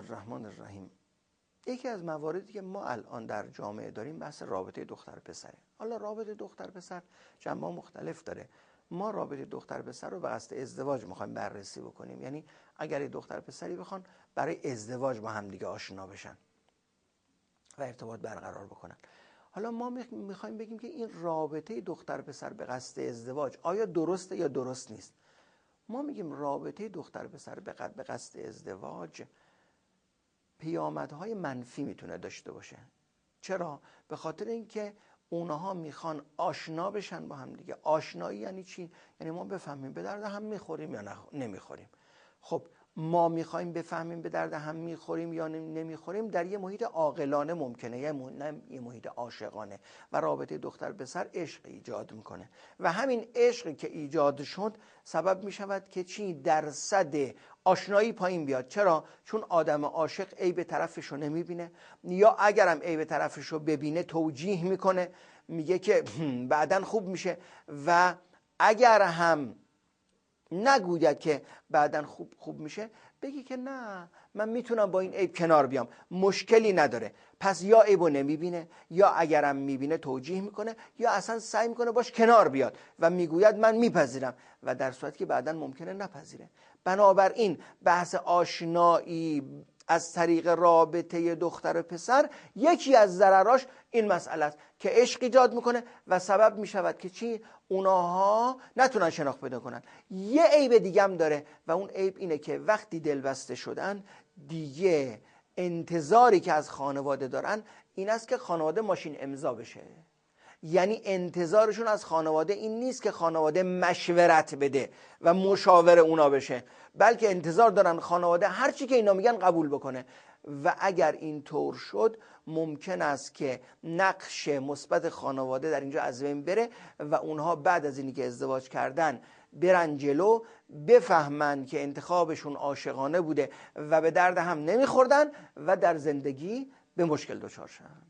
الرحمن الرحیم. یکی از مواردی که ما الان در جامعه داریم بحث رابطه دختر پسره. حالا رابطه دختر پسر جنبه‌ها مختلف داره. ما رابطه دختر پسر رو به قصد ازدواج میخوایم بررسی بکنیم. یعنی اگر دختر پسری بخوان برای ازدواج با هم دیگه آشنا بشن و ارتباط برقرار بکنن. حالا ما میخوایم بگیم که این رابطه دختر پسر به قصد ازدواج آیا درسته یا درست نیست. ما میگیم رابطه دختر پسر به قصد ازدواج پیامدهای منفی میتونه داشته باشه. چرا؟ به خاطر اینکه اونها میخوان آشنا بشن با هم دیگه. آشنایی یعنی چی؟ یعنی ما بفهمیم به درد هم میخوریم یا نمیخوریم. خب ما میخوایم بفهمیم به درد هم میخوریم یا نمیخوریم در یه محیط عاقلانه ممکنه، یه محیط عاشقانه، و رابطه دختر پسر عشق ایجاد میکنه و همین عشقی که ایجاد شد سبب میشود که چی؟ درصد آشنایی پایین بیاد. چرا؟ چون آدم عاشق عیب طرفشو نمیبینه، یا اگرم عیب طرفشو ببینه توجیه میکنه، میگه که بعدن خوب میشه، و اگر هم نگوید که بعدن خوب میشه، بگی که نه من میتونم با این عیب کنار بیام، مشکلی نداره. پس یا عیبو نمیبینه، یا اگرم میبینه توجیه میکنه، یا اصلا سعی میکنه باش کنار بیاد و میگوید من میپذیرم، و در صورتی که بعدن ممکنه نپذیره. بنابراین بحث آشنایی از طریق رابطه دختر و پسر یکی از ضرراش این مسئله است که عشق ایجاد میکنه و سبب میشود که چی؟ اونها نتونن شناخت پیدا کنن. یه عیب دیگه هم داره و اون عیب اینه که وقتی دلبسته شدن دیگه انتظاری که از خانواده دارن این است که خانواده ماشین امضا بشه. یعنی انتظارشون از خانواده این نیست که خانواده مشورت بده و مشاور اونا بشه، بلکه انتظار دارن خانواده هر چی که اینا میگن قبول بکنه. و اگر این طور شد ممکن است که نقش مثبت خانواده در اینجا از بین بره و اونها بعد از اینی که ازدواج کردن برن جلو، بفهمن که انتخابشون عاشقانه بوده و به درد هم نمیخوردن و در زندگی به مشکل دچار شدن.